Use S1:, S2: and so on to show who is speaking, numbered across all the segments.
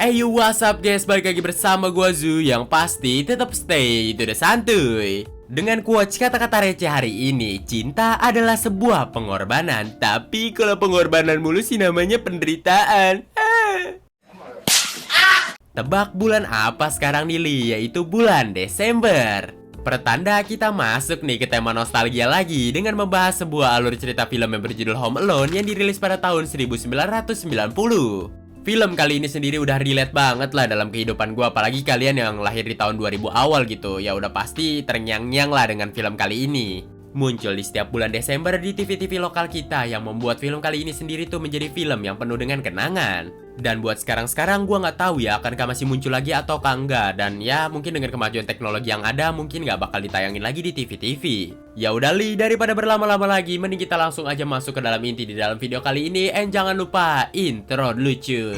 S1: Hey you, what's up guys, balik lagi bersama gua Zu. Yang pasti tetap stay itu udah santuy. Dengan quotes kata-kata receh hari ini, cinta adalah sebuah pengorbanan. Tapi kalau pengorbanan mulu sih namanya penderitaan. Tebak bulan apa sekarang nih Li? Yaitu bulan Desember. Pertanda kita masuk nih ke tema nostalgia lagi dengan membahas sebuah alur cerita film yang berjudul Home Alone yang dirilis pada tahun 1990. Film kali ini sendiri udah relate banget lah dalam kehidupan gue, apalagi kalian yang lahir di tahun 2000 awal gitu. Ya udah pasti terngiang-ngiang lah dengan film kali ini. Muncul di setiap bulan Desember di TV-TV lokal kita, yang membuat film kali ini sendiri tuh menjadi film yang penuh dengan kenangan. Dan buat sekarang-sekarang gue nggak tahu ya akankah masih muncul lagi ataukah enggak. Dan ya mungkin dengan kemajuan teknologi yang ada mungkin nggak bakal ditayangin lagi di TV-TV. Ya udah Li, daripada berlama-lama lagi mending kita langsung aja masuk ke dalam inti di dalam video kali ini. And jangan lupa intro dulu cuy.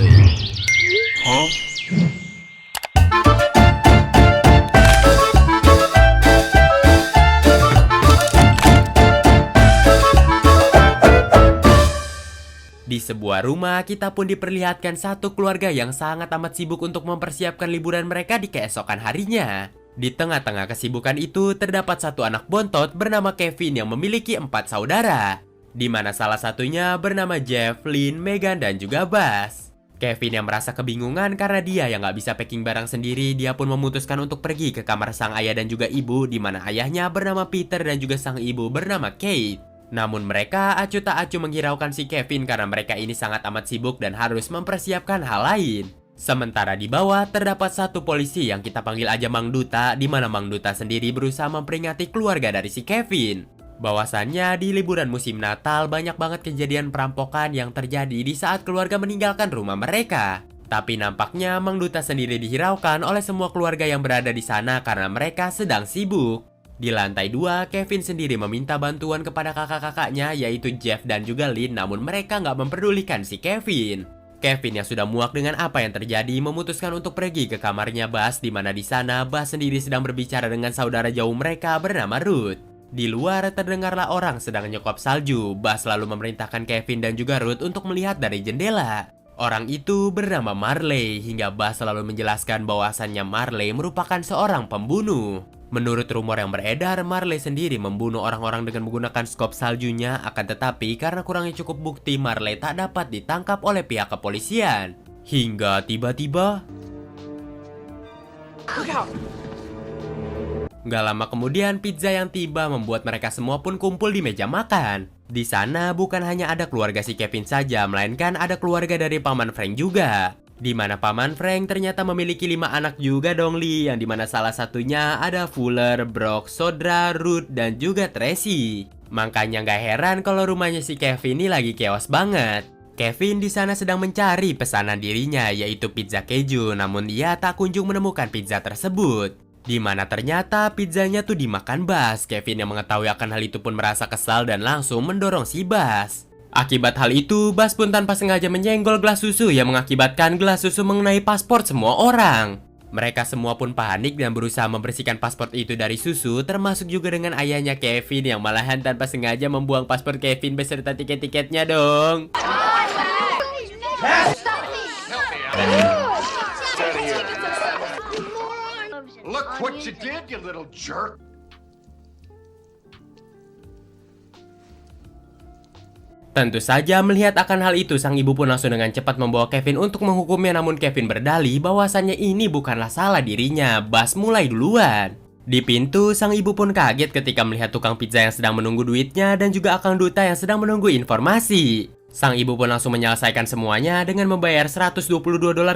S1: Di sebuah rumah, kita pun diperlihatkan satu keluarga yang sangat amat sibuk untuk mempersiapkan liburan mereka di keesokan harinya. Di tengah-tengah kesibukan itu, terdapat satu anak bontot bernama Kevin yang memiliki 4 saudara. Di mana salah satunya bernama Jeff, Lynn, Megan, dan juga Buzz. Kevin yang merasa kebingungan karena dia yang nggak bisa packing barang sendiri, dia pun memutuskan untuk pergi ke kamar sang ayah dan juga ibu, di mana ayahnya bernama Peter dan juga sang ibu bernama Kate. Namun mereka acuh tak acuh menghiraukan si Kevin karena mereka ini sangat amat sibuk dan harus mempersiapkan hal lain. Sementara di bawah terdapat satu polisi yang kita panggil aja Mang Duta, di mana Mang Duta sendiri berusaha memperingati keluarga dari si Kevin. Bahwasannya di liburan musim Natal banyak banget kejadian perampokan yang terjadi di saat keluarga meninggalkan rumah mereka. Tapi nampaknya Mang Duta sendiri dihiraukan oleh semua keluarga yang berada di sana karena mereka sedang sibuk. Di lantai 2, Kevin sendiri meminta bantuan kepada kakak-kakaknya yaitu Jeff dan juga Lynn, namun mereka nggak memperdulikan si Kevin. Kevin yang sudah muak dengan apa yang terjadi memutuskan untuk pergi ke kamarnya Buzz, di mana di sana Buzz sendiri sedang berbicara dengan saudara jauh mereka bernama Ruth. Di luar terdengarlah orang sedang nyekop salju. Buzz lalu memerintahkan Kevin dan juga Ruth untuk melihat dari jendela. Orang itu bernama Marley, hingga Buzz selalu menjelaskan bahwasannya Marley merupakan seorang pembunuh. Menurut rumor yang beredar, Marley sendiri membunuh orang-orang dengan menggunakan skop saljunya, akan tetapi karena kurangnya cukup bukti, Marley tak dapat ditangkap oleh pihak kepolisian. Hingga tiba-tiba gak lama kemudian pizza yang tiba membuat mereka semua pun kumpul di meja makan. Di sana bukan hanya ada keluarga si Kevin saja, melainkan ada keluarga dari Paman Frank juga. Di mana Paman Frank ternyata memiliki 5 anak juga dong Li, yang dimana salah satunya ada Fuller, Brock, Sodra, Ruth, dan juga Tracy. Makanya gak heran kalau rumahnya si Kevin ini lagi chaos banget. Kevin di sana sedang mencari pesanan dirinya yaitu pizza keju, namun ia tak kunjung menemukan pizza tersebut. Di mana ternyata pizzanya tuh dimakan Buzz. Kevin yang mengetahui akan hal itu pun merasa kesal dan langsung mendorong si Buzz. Akibat hal itu, Buzz pun tanpa sengaja menyenggol gelas susu yang mengakibatkan gelas susu mengenai paspor semua orang. Mereka semua pun panik dan berusaha membersihkan paspor itu dari susu, termasuk juga dengan ayahnya Kevin yang malahan tanpa sengaja membuang paspor Kevin beserta tiket-tiketnya dong.
S2: Look what you did, you little jerk.
S1: Tentu saja melihat akan hal itu, sang ibu pun langsung dengan cepat membawa Kevin untuk menghukumnya, namun Kevin berdalih bahwasannya ini bukanlah salah dirinya. Buzz mulai duluan. Di pintu, sang ibu pun kaget ketika melihat tukang pizza yang sedang menunggu duitnya dan juga akang Duta yang sedang menunggu informasi. Sang ibu pun langsung menyelesaikan semuanya dengan membayar $122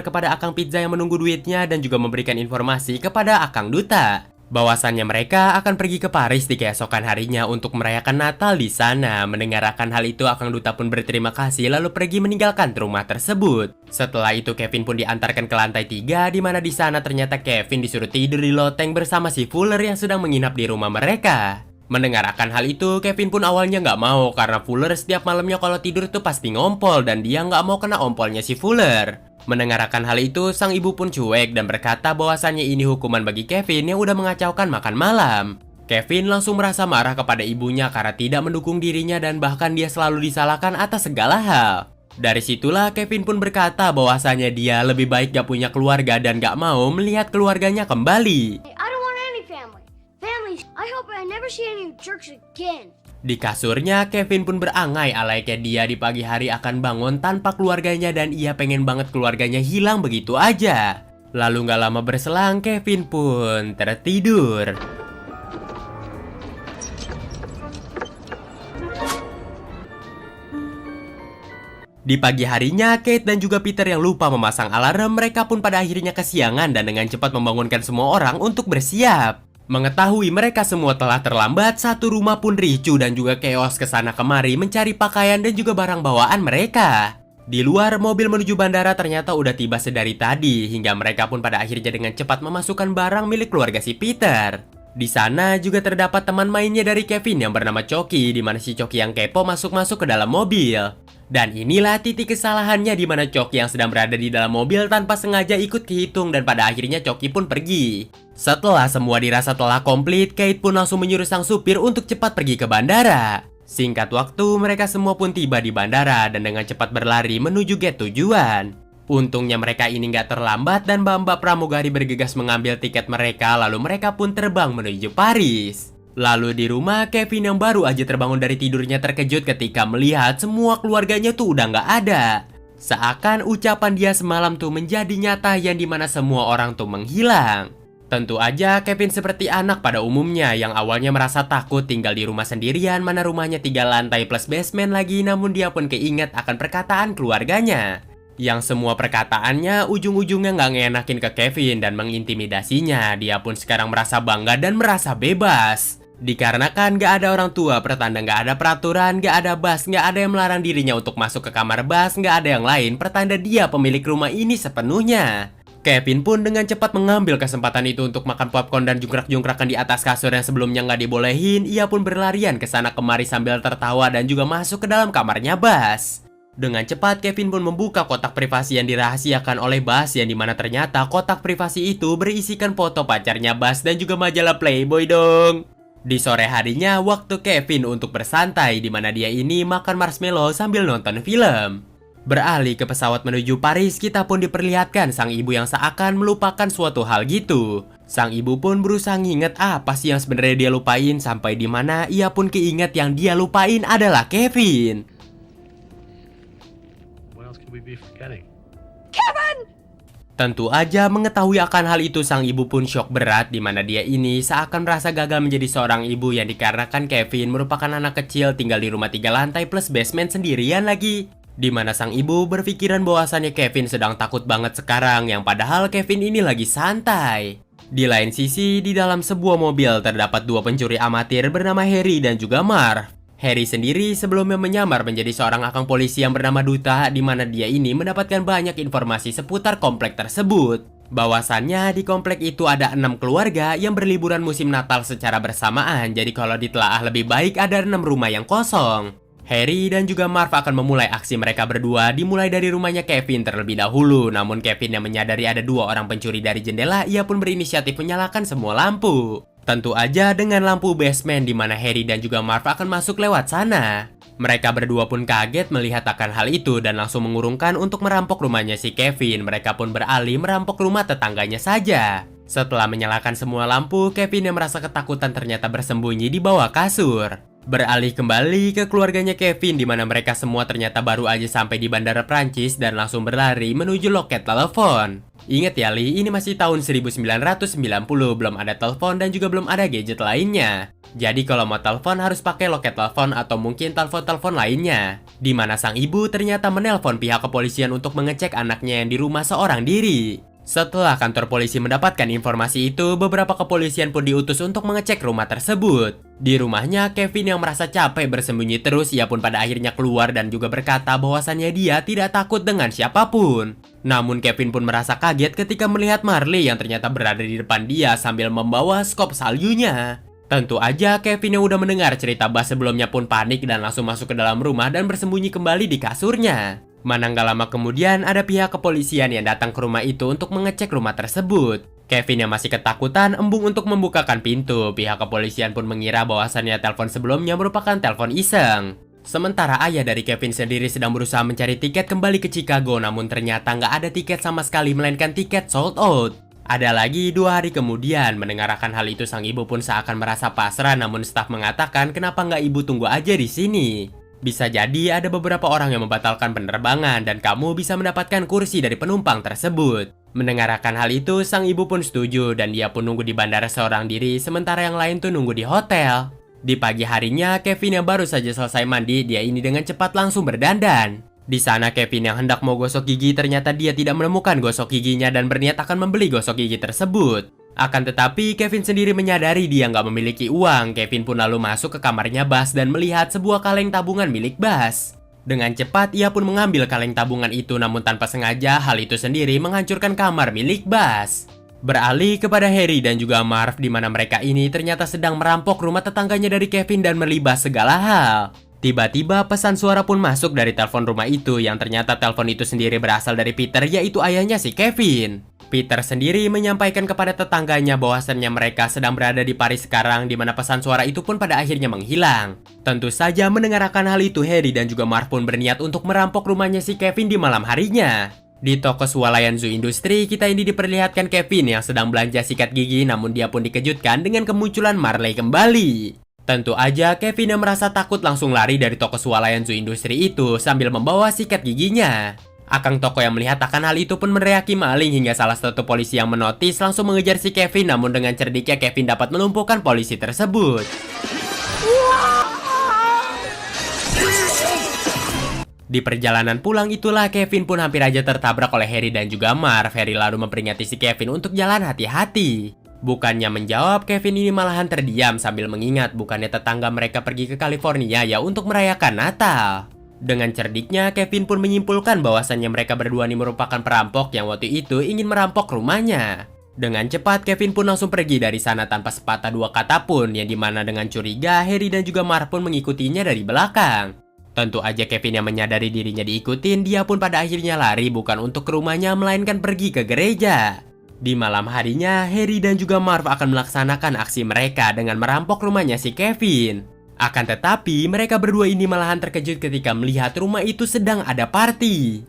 S1: kepada akang pizza yang menunggu duitnya dan juga memberikan informasi kepada akang Duta bahwasannya mereka akan pergi ke Paris di keesokan harinya untuk merayakan Natal di sana. Mendengar akan hal itu, akang Duta pun berterima kasih lalu pergi meninggalkan rumah tersebut. Setelah itu Kevin pun diantarkan ke lantai 3, di mana di sana ternyata Kevin disuruh tidur di loteng bersama si Fuller yang sedang menginap di rumah mereka. Mendengar akan hal itu, Kevin pun awalnya nggak mau karena Fuller setiap malamnya kalau tidur tuh pasti ngompol dan dia nggak mau kena ompolnya si Fuller. Mendengar akan hal itu, sang ibu pun cuek dan berkata bahwasannya ini hukuman bagi Kevin yang udah mengacaukan makan malam. Kevin langsung merasa marah kepada ibunya karena tidak mendukung dirinya dan bahkan dia selalu disalahkan atas segala hal. Dari situlah Kevin pun berkata bahwasanya dia lebih baik gak punya keluarga dan gak mau melihat keluarganya kembali.
S2: I don't want any family. Families, I hope I never see any jerks again.
S1: Di kasurnya, Kevin pun berangai alaiknya dia di pagi hari akan bangun tanpa keluarganya dan ia pengen banget keluarganya hilang begitu aja. Lalu gak lama berselang, Kevin pun tertidur. Di pagi harinya, Kate dan juga Peter yang lupa memasang alarm, mereka pun pada akhirnya kesiangan dan dengan cepat membangunkan semua orang untuk bersiap. Mengetahui mereka semua telah terlambat, satu rumah pun ricuh dan juga chaos kesana kemari mencari pakaian dan juga barang bawaan mereka. Di luar, mobil menuju bandara ternyata udah tiba sedari tadi, hingga mereka pun pada akhirnya dengan cepat memasukkan barang milik keluarga si Peter. Di sana juga terdapat teman mainnya dari Kevin yang bernama Coki, di mana si Coki yang kepo masuk ke dalam mobil. Dan inilah titik kesalahannya di mana Coki yang sedang berada di dalam mobil tanpa sengaja ikut kehitung dan pada akhirnya Coki pun pergi. Setelah semua dirasa telah komplit, Kate pun langsung menyuruh sang supir untuk cepat pergi ke bandara. Singkat waktu, mereka semua pun tiba di bandara dan dengan cepat berlari menuju gate tujuan. Untungnya mereka ini nggak terlambat dan mbak-mbak pramugari bergegas mengambil tiket mereka lalu mereka pun terbang menuju Paris. Lalu di rumah, Kevin yang baru aja terbangun dari tidurnya terkejut ketika melihat semua keluarganya tuh udah nggak ada. Seakan ucapan dia semalam tuh menjadi nyata yang dimana semua orang tuh menghilang. Tentu aja Kevin seperti anak pada umumnya yang awalnya merasa takut tinggal di rumah sendirian mana rumahnya 3 lantai plus basement lagi, namun dia pun keinget akan perkataan keluarganya. Yang semua perkataannya ujung-ujungnya nggak ngenakin ke Kevin dan mengintimidasinya. Dia pun sekarang merasa bangga dan merasa bebas. Dikarenakan gak ada orang tua, pertanda gak ada peraturan, gak ada bas, gak ada yang melarang dirinya untuk masuk ke kamar bas, gak ada yang lain, pertanda dia pemilik rumah ini sepenuhnya. Kevin pun dengan cepat mengambil kesempatan itu untuk makan popcorn dan jungkrak-jungkrakan di atas kasur yang sebelumnya gak dibolehin. Ia pun berlarian ke sana kemari sambil tertawa dan juga masuk ke dalam kamarnya Bas. Dengan cepat Kevin pun membuka kotak privasi yang dirahasiakan oleh Bas, yang dimana ternyata kotak privasi itu berisikan foto pacarnya Bas dan juga majalah Playboy dong. Di sore harinya, waktu Kevin untuk bersantai, di mana dia ini makan marshmallow sambil nonton film. Beralih ke pesawat menuju Paris, kita pun diperlihatkan sang ibu yang seakan melupakan suatu hal gitu. Sang ibu pun berusaha nginget apa sih yang sebenarnya dia lupain, sampai di mana ia pun keinget yang dia lupain adalah Kevin.
S3: What else could we be forgetting?
S1: Tentu aja mengetahui akan hal itu sang ibu pun syok berat, di mana dia ini seakan merasa gagal menjadi seorang ibu yang dikarenakan Kevin merupakan anak kecil tinggal di rumah 3 lantai plus basement sendirian lagi. Di mana sang ibu berpikiran bahwasannya Kevin sedang takut banget sekarang, yang padahal Kevin ini lagi santai. Di lain sisi, di dalam sebuah mobil terdapat 2 pencuri amatir bernama Harry dan juga Marv. Harry sendiri sebelumnya menyamar menjadi seorang akang polisi yang bernama Duta, di mana dia ini mendapatkan banyak informasi seputar komplek tersebut. Bahwasannya di komplek itu ada 6 keluarga yang berliburan musim Natal secara bersamaan, jadi kalau ditelaah lebih baik ada 6 rumah yang kosong. Harry dan juga Marv akan memulai aksi mereka berdua dimulai dari rumahnya Kevin terlebih dahulu. Namun Kevin yang menyadari ada 2 orang pencuri dari jendela, ia pun berinisiatif menyalakan semua lampu. Tentu aja dengan lampu basement di mana Harry dan juga Marv akan masuk lewat sana. Mereka berdua pun kaget melihat akan hal itu dan langsung mengurungkan untuk merampok rumahnya si Kevin. Mereka pun beralih merampok rumah tetangganya saja. Setelah menyalakan semua lampu, Kevin yang merasa ketakutan ternyata bersembunyi di bawah kasur. Beralih kembali ke keluarganya Kevin, di mana mereka semua ternyata baru aja sampai di bandara Prancis dan langsung berlari menuju loket telepon. Ingat ya Li, ini masih tahun 1990, belum ada telepon dan juga belum ada gadget lainnya. Jadi kalau mau telepon harus pakai loket telepon atau mungkin telepon-telepon lainnya. Di mana sang ibu ternyata menelpon pihak kepolisian untuk mengecek anaknya yang di rumah seorang diri. Setelah kantor polisi mendapatkan informasi itu, beberapa kepolisian pun diutus untuk mengecek rumah tersebut. Di rumahnya, Kevin yang merasa capek bersembunyi terus, ia pun pada akhirnya keluar dan juga berkata bahwasannya dia tidak takut dengan siapapun. Namun Kevin pun merasa kaget ketika melihat Marley yang ternyata berada di depan dia sambil membawa skop saljunya. Tentu aja Kevin yang udah mendengar cerita Bas sebelumnya pun panik dan langsung masuk ke dalam rumah dan bersembunyi kembali di kasurnya. Mana nggak lama kemudian ada pihak kepolisian yang datang ke rumah itu untuk mengecek rumah tersebut. Kevin yang masih ketakutan embung untuk membukakan pintu. Pihak kepolisian pun mengira bahwasannya telepon sebelumnya merupakan telepon iseng. Sementara ayah dari Kevin sendiri sedang berusaha mencari tiket kembali ke Chicago, namun ternyata nggak ada tiket sama sekali, melainkan tiket sold out. Ada lagi 2 hari kemudian, mendengarkan hal itu sang ibu pun seakan merasa pasrah, namun staf mengatakan kenapa nggak ibu tunggu aja di sini. Bisa jadi ada beberapa orang yang membatalkan penerbangan dan kamu bisa mendapatkan kursi dari penumpang tersebut. Mendengarkan hal itu, sang ibu pun setuju dan dia pun nunggu di bandara seorang diri, sementara yang lain tuh nunggu di hotel. Di pagi harinya, Kevin yang baru saja selesai mandi, dia ini dengan cepat langsung berdandan. Di sana Kevin yang hendak mau gosok gigi, ternyata dia tidak menemukan gosok giginya dan berniat akan membeli gosok gigi tersebut. Akan tetapi, Kevin sendiri menyadari dia nggak memiliki uang. Kevin pun lalu masuk ke kamarnya Bas dan melihat sebuah kaleng tabungan milik Bas. Dengan cepat, ia pun mengambil kaleng tabungan itu, namun tanpa sengaja hal itu sendiri menghancurkan kamar milik Bas. Beralih kepada Harry dan juga Marv, di mana mereka ini ternyata sedang merampok rumah tetangganya dari Kevin dan melibas segala hal. Tiba-tiba pesan suara pun masuk dari telepon rumah itu, yang ternyata telepon itu sendiri berasal dari Peter, yaitu ayahnya si Kevin. Peter sendiri menyampaikan kepada tetangganya bahwasannya mereka sedang berada di Paris sekarang, di mana pesan suara itu pun pada akhirnya menghilang. Tentu saja mendengarkan hal itu, Harry dan juga Marv pun berniat untuk merampok rumahnya si Kevin di malam harinya. Di toko swalayan Zoo Industry, kita ini diperlihatkan Kevin yang sedang belanja sikat gigi, namun dia pun dikejutkan dengan kemunculan Marley kembali. Tentu aja Kevin yang merasa takut langsung lari dari toko swalayan Zoo Industry itu sambil membawa sikat giginya. Akang toko yang melihat akan hal itu pun meneriaki maling hingga salah satu polisi yang menotis langsung mengejar si Kevin, namun dengan cerdiknya Kevin dapat melumpuhkan polisi tersebut. Di perjalanan pulang itulah Kevin pun hampir aja tertabrak oleh Harry dan juga Marv. Harry lalu memperingati si Kevin untuk jalan hati-hati. Bukannya menjawab, Kevin ini malahan terdiam sambil mengingat bukannya tetangga mereka pergi ke California ya untuk merayakan Natal. Dengan cerdiknya, Kevin pun menyimpulkan bahwasannya mereka berdua ini merupakan perampok yang waktu itu ingin merampok rumahnya. Dengan cepat, Kevin pun langsung pergi dari sana tanpa sepatah dua kata pun, yang dimana dengan curiga, Harry dan juga Marv pun mengikutinya dari belakang. Tentu aja Kevin yang menyadari dirinya diikutin, dia pun pada akhirnya lari bukan untuk ke rumahnya, melainkan pergi ke gereja. Di malam harinya, Harry dan juga Marv akan melaksanakan aksi mereka dengan merampok rumahnya si Kevin. Akan tetapi, mereka berdua ini malahan terkejut ketika melihat rumah itu sedang ada party.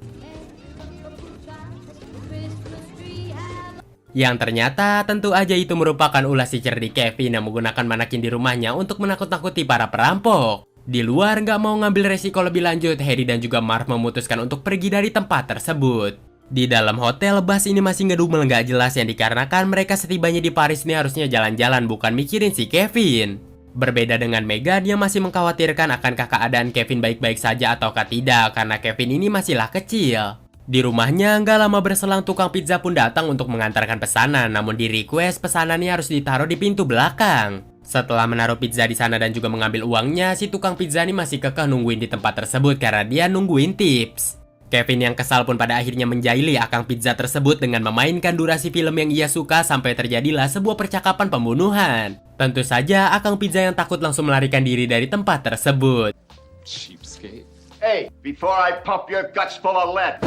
S1: Yang ternyata tentu aja itu merupakan ulah si cerdik Kevin yang menggunakan manekin di rumahnya untuk menakut-nakuti para perampok. Di luar nggak mau ngambil resiko lebih lanjut, Harry dan juga Marv memutuskan untuk pergi dari tempat tersebut. Di dalam hotel, Bas ini masih ngedumel nggak jelas yang dikarenakan mereka setibanya di Paris ini harusnya jalan-jalan bukan mikirin si Kevin. Berbeda dengan Megan yang masih mengkhawatirkan akankah keadaan Kevin baik-baik saja ataukah tidak karena Kevin ini masihlah kecil. Di rumahnya nggak lama berselang tukang pizza pun datang untuk mengantarkan pesanan, namun di request pesanannya harus ditaruh di pintu belakang. Setelah menaruh pizza di sana dan juga mengambil uangnya, si tukang pizza ini masih kekeh nungguin di tempat tersebut karena dia nungguin tips. Kevin yang kesal pun pada akhirnya menjahili akang pizza tersebut dengan memainkan durasi film yang ia suka sampai terjadilah sebuah percakapan pembunuhan. Tentu saja akang pizza yang takut langsung melarikan diri dari tempat tersebut.
S3: Cheapskate. Hey, before I pump your guts full of lead.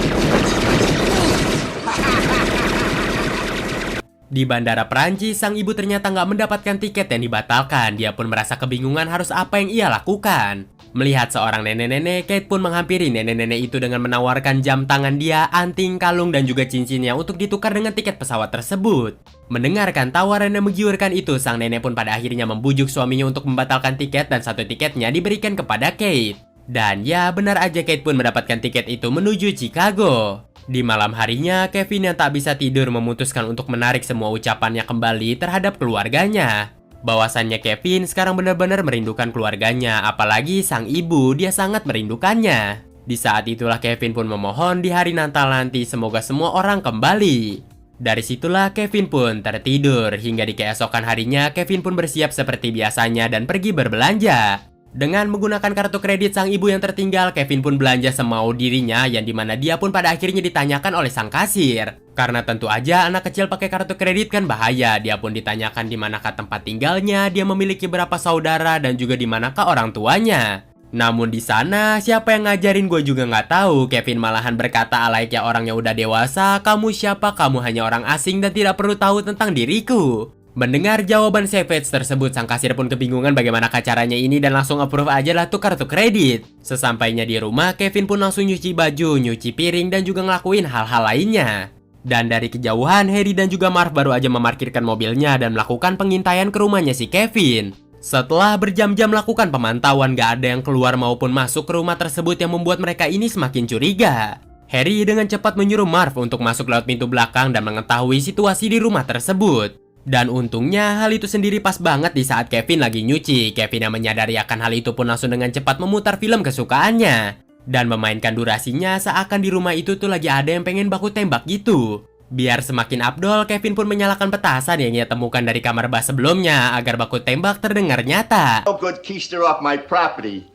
S1: Di bandara Perancis, sang ibu ternyata nggak mendapatkan tiket yang dibatalkan. Dia pun merasa kebingungan harus apa yang ia lakukan. Melihat seorang nenek-nenek, Kate pun menghampiri nenek-nenek itu dengan menawarkan jam tangan dia, anting, kalung, dan juga cincinnya untuk ditukar dengan tiket pesawat tersebut. Mendengarkan tawaran yang menggiurkan itu, sang nenek pun pada akhirnya membujuk suaminya untuk membatalkan tiket dan satu tiketnya diberikan kepada Kate. Dan ya, benar aja Kate pun mendapatkan tiket itu menuju Chicago. Di malam harinya, Kevin yang tak bisa tidur memutuskan untuk menarik semua ucapannya kembali terhadap keluarganya. Bahwasannya Kevin sekarang benar-benar merindukan keluarganya, apalagi sang ibu, dia sangat merindukannya. Di saat itulah Kevin pun memohon di hari Natal nanti semoga semua orang kembali. Dari situlah Kevin pun tertidur, hingga di keesokan harinya Kevin pun bersiap seperti biasanya dan pergi berbelanja. Dengan menggunakan kartu kredit sang ibu yang tertinggal, Kevin pun belanja semau dirinya yang dimana dia pun pada akhirnya ditanyakan oleh sang kasir. Karena tentu aja anak kecil pakai kartu kredit kan bahaya, dia pun ditanyakan di manakah tempat tinggalnya, dia memiliki berapa saudara dan juga di manakah orang tuanya. Namun di sana siapa yang ngajarin gue juga nggak tahu. Kevin malahan berkata alayaknya orang yang udah dewasa, kamu siapa? Kamu hanya orang asing dan tidak perlu tahu tentang diriku. Mendengar jawaban Savage tersebut, sang kasir pun kebingungan bagaimana caranya ini dan langsung approve aja lah tuh kartu kredit. Sesampainya di rumah, Kevin pun langsung nyuci baju, nyuci piring, dan juga ngelakuin hal-hal lainnya. Dan dari kejauhan, Harry dan juga Marv baru aja memarkirkan mobilnya dan melakukan pengintaian ke rumahnya si Kevin. Setelah berjam-jam melakukan pemantauan, gak ada yang keluar maupun masuk ke rumah tersebut yang membuat mereka ini semakin curiga. Harry dengan cepat menyuruh Marv untuk masuk lewat pintu belakang dan mengetahui situasi di rumah tersebut. Dan untungnya hal itu sendiri pas banget di saat Kevin lagi nyuci. Kevin yang menyadari akan hal itu pun langsung dengan cepat memutar film kesukaannya dan memainkan durasinya seakan di rumah itu tuh lagi ada yang pengen baku tembak gitu. Biar semakin abdol, Kevin pun menyalakan petasan yang ia temukan dari kamar bas sebelumnya agar baku tembak terdengar nyata.
S3: No good keister off my property.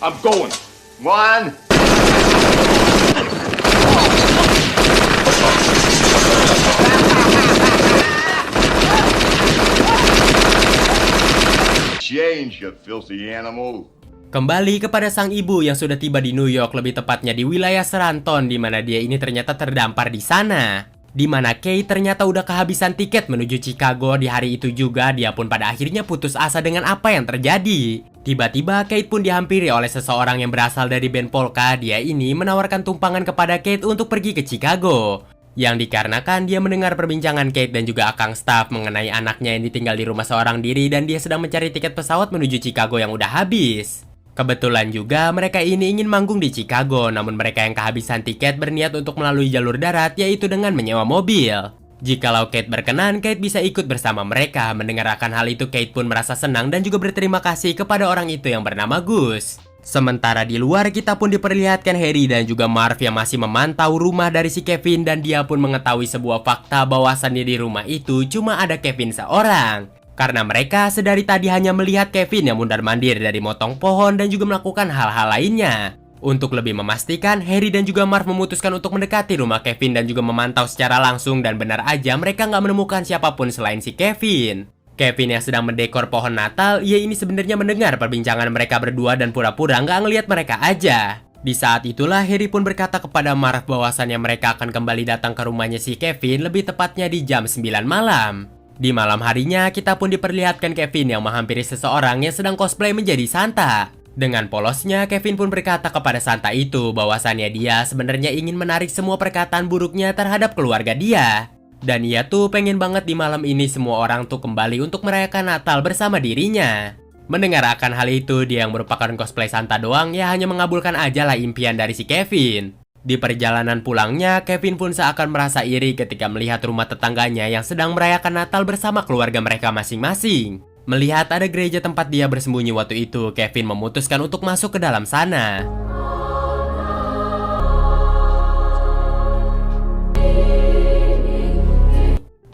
S4: I'm going.
S3: One. Change, you filthy animal.
S1: Kembali kepada sang ibu yang sudah tiba di New York, lebih tepatnya di wilayah Scranton, di mana dia ini ternyata terdampar di sana. Di mana Kate ternyata udah kehabisan tiket menuju Chicago di hari itu juga. Dia pun pada akhirnya putus asa dengan apa yang terjadi. Tiba-tiba Kate pun dihampiri oleh seseorang yang berasal dari band polka. Dia ini menawarkan tumpangan kepada Kate untuk pergi ke Chicago. Yang dikarenakan dia mendengar perbincangan Kate dan juga akang staff mengenai anaknya yang ditinggal di rumah seorang diri dan dia sedang mencari tiket pesawat menuju Chicago yang udah habis. Kebetulan juga mereka ini ingin manggung di Chicago, namun mereka yang kehabisan tiket berniat untuk melalui jalur darat, yaitu dengan menyewa mobil. Jikalau Kate berkenan, Kate bisa ikut bersama mereka. Mendengar akan hal itu, Kate pun merasa senang dan juga berterima kasih kepada orang itu yang bernama Gus. Sementara di luar, kita pun diperlihatkan Harry dan juga Marv yang masih memantau rumah dari si Kevin, dan dia pun mengetahui sebuah fakta bahwasannya di rumah itu cuma ada Kevin seorang. Karena mereka sedari tadi hanya melihat Kevin yang mundar-mandir dari motong pohon dan juga melakukan hal-hal lainnya. Untuk lebih memastikan, Harry dan juga Marv memutuskan untuk mendekati rumah Kevin dan juga memantau secara langsung, dan benar aja mereka nggak menemukan siapapun selain si Kevin. Kevin yang sedang mendekor pohon Natal, ia ini sebenarnya mendengar perbincangan mereka berdua dan pura-pura nggak ngelihat mereka aja. Di saat itulah Harry pun berkata kepada Marv bahwasannya mereka akan kembali datang ke rumahnya si Kevin, lebih tepatnya di jam 9 malam. Di malam harinya, kita pun diperlihatkan Kevin yang menghampiri seseorang yang sedang cosplay menjadi Santa. Dengan polosnya, Kevin pun berkata kepada Santa itu bahwasannya dia sebenarnya ingin menarik semua perkataan buruknya terhadap keluarga dia. Dan ia tuh pengen banget di malam ini semua orang tuh kembali untuk merayakan Natal bersama dirinya. Mendengar akan hal itu, dia yang merupakan cosplay Santa doang ya hanya mengabulkan aja lah impian dari si Kevin. Di perjalanan pulangnya, Kevin pun seakan merasa iri ketika melihat rumah tetangganya yang sedang merayakan Natal bersama keluarga mereka masing-masing. Melihat ada gereja tempat dia bersembunyi waktu itu, Kevin memutuskan untuk masuk ke dalam sana.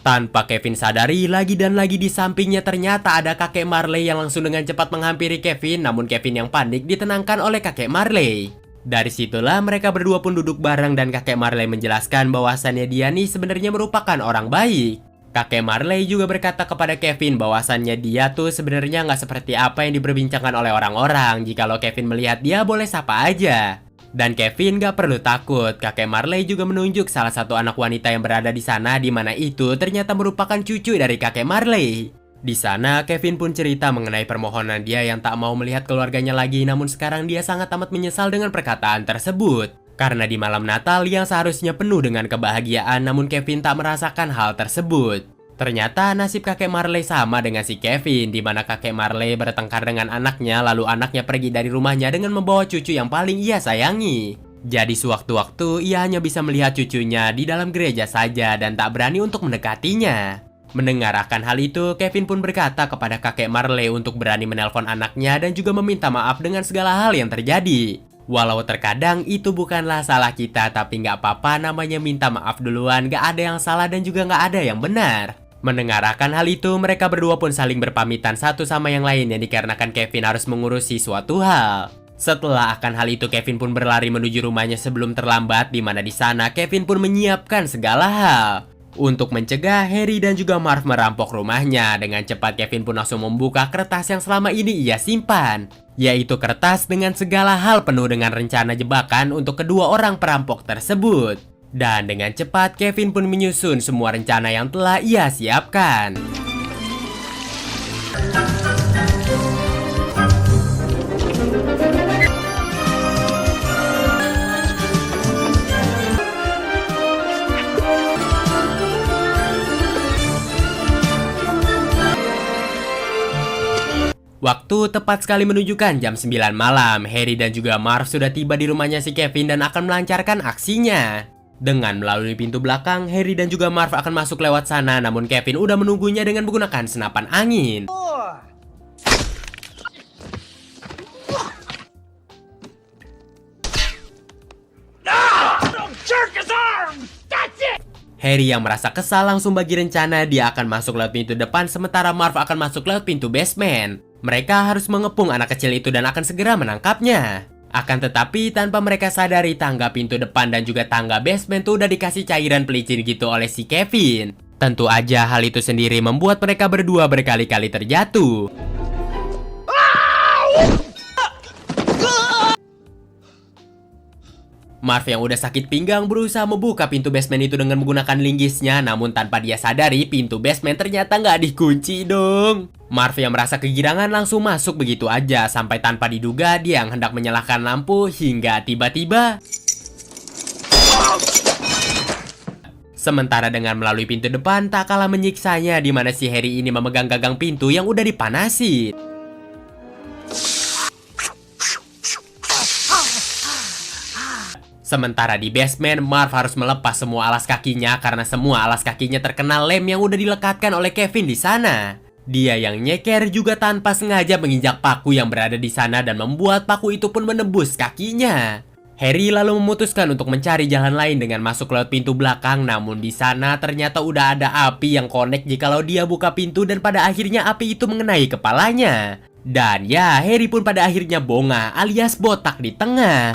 S1: Tanpa Kevin sadari, lagi dan lagi di sampingnya ternyata ada kakek Marley yang langsung dengan cepat menghampiri Kevin, namun Kevin yang panik ditenangkan oleh kakek Marley. Dari situlah mereka berdua pun duduk bareng dan kakek Marley menjelaskan bahwasannya dia nih sebenarnya merupakan orang baik. Kakek Marley juga berkata kepada Kevin bahwasannya dia tuh sebenarnya nggak seperti apa yang diperbincangkan oleh orang-orang. Jikalau Kevin melihat dia boleh sapa aja. Dan Kevin gak perlu takut. Kakek Marley juga menunjuk salah satu anak wanita yang berada di sana, di mana itu ternyata merupakan cucu dari kakek Marley. Di sana, Kevin pun cerita mengenai permohonan dia yang tak mau melihat keluarganya lagi, namun sekarang dia sangat amat menyesal dengan perkataan tersebut. Karena di malam Natal yang seharusnya penuh dengan kebahagiaan, namun Kevin tak merasakan hal tersebut. Ternyata nasib kakek Marley sama dengan si Kevin, di mana kakek Marley bertengkar dengan anaknya, lalu anaknya pergi dari rumahnya dengan membawa cucu yang paling ia sayangi. Jadi sewaktu-waktu ia hanya bisa melihat cucunya di dalam gereja saja dan tak berani untuk mendekatinya. Mendengar akan hal itu, Kevin pun berkata kepada kakek Marley untuk berani menelpon anaknya dan juga meminta maaf dengan segala hal yang terjadi. Walau terkadang itu bukanlah salah kita, tapi nggak apa-apa namanya minta maaf duluan, nggak ada yang salah dan juga nggak ada yang benar. Mendengar akan hal itu, mereka berdua pun saling berpamitan satu sama yang lain yang dikarenakan Kevin harus mengurusi suatu hal. Setelah akan hal itu, Kevin pun berlari menuju rumahnya sebelum terlambat, di mana di sana Kevin pun menyiapkan segala hal. Untuk mencegah Harry dan juga Marv merampok rumahnya, dengan cepat Kevin pun langsung membuka kertas yang selama ini ia simpan. Yaitu kertas dengan segala hal penuh dengan rencana jebakan untuk kedua orang perampok tersebut. Dan dengan cepat Kevin pun menyusun semua rencana yang telah ia siapkan. Waktu tepat sekali menunjukkan jam 9 malam, Harry dan juga Marv sudah tiba di rumahnya si Kevin dan akan melancarkan aksinya. Dengan melalui pintu belakang, Harry dan juga Marv akan masuk lewat sana, namun Kevin udah menunggunya dengan menggunakan senapan angin. Harry yang merasa kesal langsung bagi rencana dia akan masuk lewat pintu depan sementara Marv akan masuk lewat pintu basement. Mereka harus mengepung anak kecil itu dan akan segera menangkapnya. Akan tetapi tanpa mereka sadari tangga pintu depan dan juga tangga basement tuh udah dikasih cairan pelicin gitu oleh si Kevin. Tentu aja hal itu sendiri membuat mereka berdua berkali-kali terjatuh. Marv yang udah sakit pinggang berusaha membuka pintu basement itu dengan menggunakan linggisnya, namun tanpa dia sadari pintu basement ternyata nggak dikunci dong. Marv yang merasa kegirangan langsung masuk begitu aja sampai tanpa diduga dia yang hendak menyalakan lampu hingga tiba-tiba. Sementara dengan melalui pintu depan tak kalah menyiksanya di mana si Harry ini memegang gagang pintu yang udah dipanasin. Sementara di basement, Marv harus melepas semua alas kakinya karena semua alas kakinya terkena lem yang udah dilekatkan oleh Kevin di sana. Dia yang nyeker juga tanpa sengaja menginjak paku yang berada di sana dan membuat paku itu pun menembus kakinya. Harry lalu memutuskan untuk mencari jalan lain dengan masuk lewat pintu belakang, namun di sana ternyata udah ada api yang connect jikalau dia buka pintu dan pada akhirnya api itu mengenai kepalanya. Dan ya, Harry pun pada akhirnya bonga alias botak di tengah.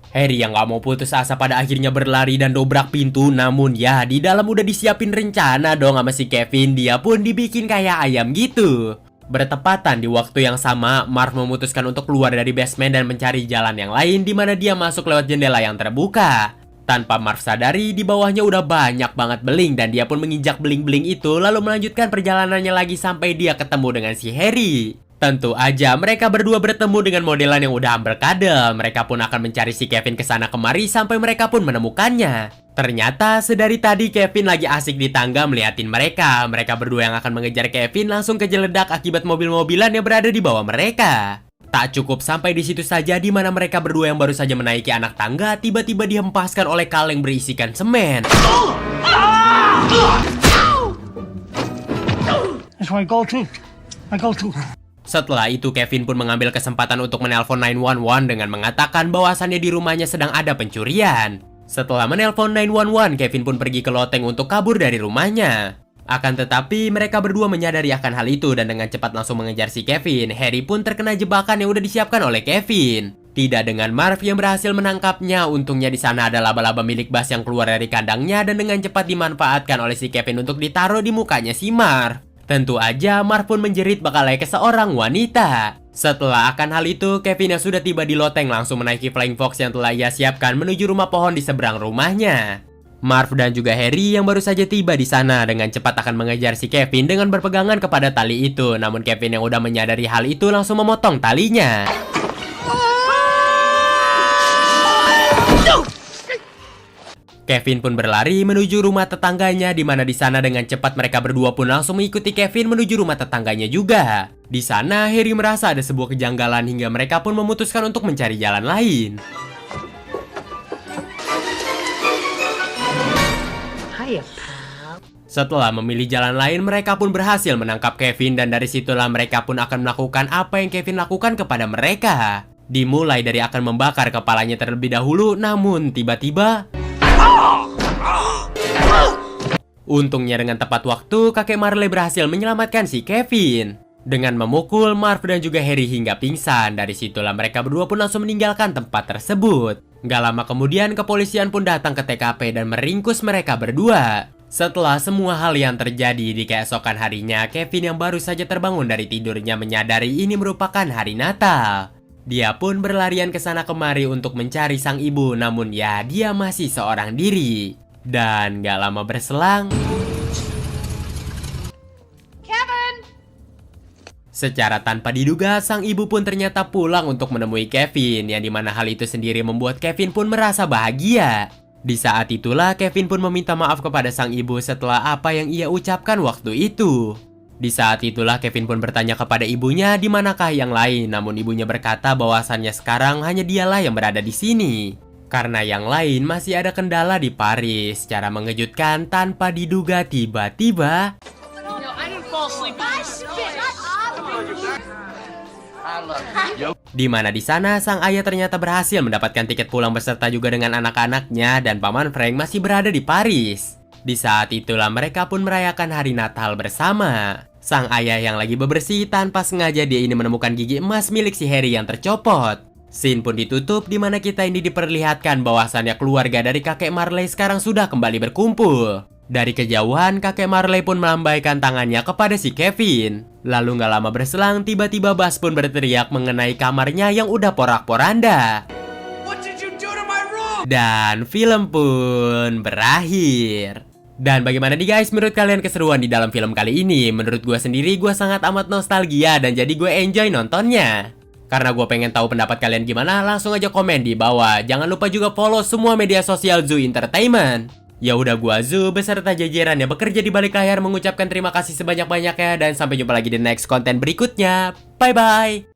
S1: Harry yang gak mau putus asa pada akhirnya berlari dan dobrak pintu. Namun ya di dalam udah disiapin rencana dong sama si Kevin. Dia pun dibikin kayak ayam gitu. Bertepatan di waktu yang sama, Marv memutuskan untuk keluar dari basement dan mencari jalan yang lain di mana dia masuk lewat jendela yang terbuka. Tanpa Marv sadari di bawahnya udah banyak banget beling dan dia pun menginjak beling-beling itu lalu melanjutkan perjalanannya lagi sampai dia ketemu dengan si Harry. Tentu aja mereka berdua bertemu dengan modelan yang udah amberkadel. Mereka pun akan mencari si Kevin kesana kemari sampai mereka pun menemukannya. Ternyata sedari tadi Kevin lagi asik di tangga meliatin mereka. Mereka berdua yang akan mengejar Kevin langsung kejeledak akibat mobil-mobilan yang berada di bawah mereka. Tak cukup sampai di situ saja di mana mereka berdua yang baru saja menaiki anak tangga tiba-tiba dihempaskan oleh kaleng berisikan semen.
S4: That's my go-to. My go-to.
S1: Setelah itu Kevin pun mengambil kesempatan untuk menelpon 911 dengan mengatakan bahwasannya di rumahnya sedang ada pencurian. Setelah menelpon 911, Kevin pun pergi ke loteng untuk kabur dari rumahnya. Akan tetapi mereka berdua menyadari akan hal itu dan dengan cepat langsung mengejar si Kevin. Harry pun terkena jebakan yang udah disiapkan oleh Kevin. Tidak dengan Marv yang berhasil menangkapnya. Untungnya di sana ada laba-laba milik Bas yang keluar dari kandangnya dan dengan cepat dimanfaatkan oleh si Kevin untuk ditaruh di mukanya si Marv. Tentu aja Marv pun menjerit bakal layaknya seorang wanita. Setelah akan hal itu, Kevin yang sudah tiba di loteng langsung menaiki Flying Fox yang telah ia siapkan menuju rumah pohon di seberang rumahnya. Marv dan juga Harry yang baru saja tiba di sana dengan cepat akan mengejar si Kevin dengan berpegangan kepada tali itu. Namun Kevin yang udah menyadari hal itu langsung memotong talinya. Kevin pun berlari menuju rumah tetangganya di mana di sana dengan cepat mereka berdua pun langsung mengikuti Kevin menuju rumah tetangganya juga. Di sana Harry merasa ada sebuah kejanggalan hingga mereka pun memutuskan untuk mencari jalan lain. Setelah memilih jalan lain, mereka pun berhasil menangkap Kevin dan dari situlah mereka pun akan melakukan apa yang Kevin lakukan kepada mereka. Dimulai dari akan membakar kepalanya terlebih dahulu, namun tiba-tiba untungnya dengan tepat waktu, kakek Marley berhasil menyelamatkan si Kevin. Dengan memukul Marv dan juga Harry hingga pingsan. Dari situlah mereka berdua pun langsung meninggalkan tempat tersebut. Gak lama kemudian kepolisian pun datang ke TKP dan meringkus mereka berdua. Setelah semua hal yang terjadi di keesokan harinya, Kevin yang baru saja terbangun dari tidurnya menyadari ini merupakan hari Natal. Dia pun berlarian ke sana kemari untuk mencari sang ibu, namun ya dia masih seorang diri. Dan gak lama berselang, Secara tanpa diduga, sang ibu pun ternyata pulang untuk menemui Kevin, yang dimana hal itu sendiri membuat Kevin pun merasa bahagia. Di saat itulah Kevin pun meminta maaf kepada sang ibu setelah apa yang ia ucapkan waktu itu. Di saat itulah Kevin pun bertanya kepada ibunya di manakah yang lain, namun ibunya berkata bahwasannya sekarang hanya dialah yang berada di sini. Karena yang lain masih ada kendala di Paris. Secara mengejutkan tanpa diduga tiba-tiba di mana di sana sang ayah ternyata berhasil mendapatkan tiket pulang beserta juga dengan anak-anaknya dan paman Frank masih berada di Paris. Di saat itulah mereka pun merayakan hari Natal bersama. Sang ayah yang lagi bebersih tanpa sengaja dia ini menemukan gigi emas milik si Harry yang tercopot. Scene pun ditutup di mana kita ini diperlihatkan bahwasannya keluarga dari kakek Marley sekarang sudah kembali berkumpul. Dari kejauhan, kakek Marley pun melambaikan tangannya kepada si Kevin. Lalu gak lama berselang, tiba-tiba Buzz pun berteriak mengenai kamarnya yang udah porak-poranda. Dan film pun berakhir. Dan bagaimana nih guys, menurut kalian keseruan di dalam film kali ini? Menurut gue sendiri, gue sangat amat nostalgia dan jadi gue enjoy nontonnya. Karena gue pengen tahu pendapat kalian gimana, langsung aja komen di bawah. Jangan lupa juga follow semua media sosial Zoo Entertainment. Ya udah, gua Zoo beserta jajaran yang bekerja di balik layar mengucapkan terima kasih sebanyak-banyaknya dan sampai jumpa lagi di next konten berikutnya. Bye bye.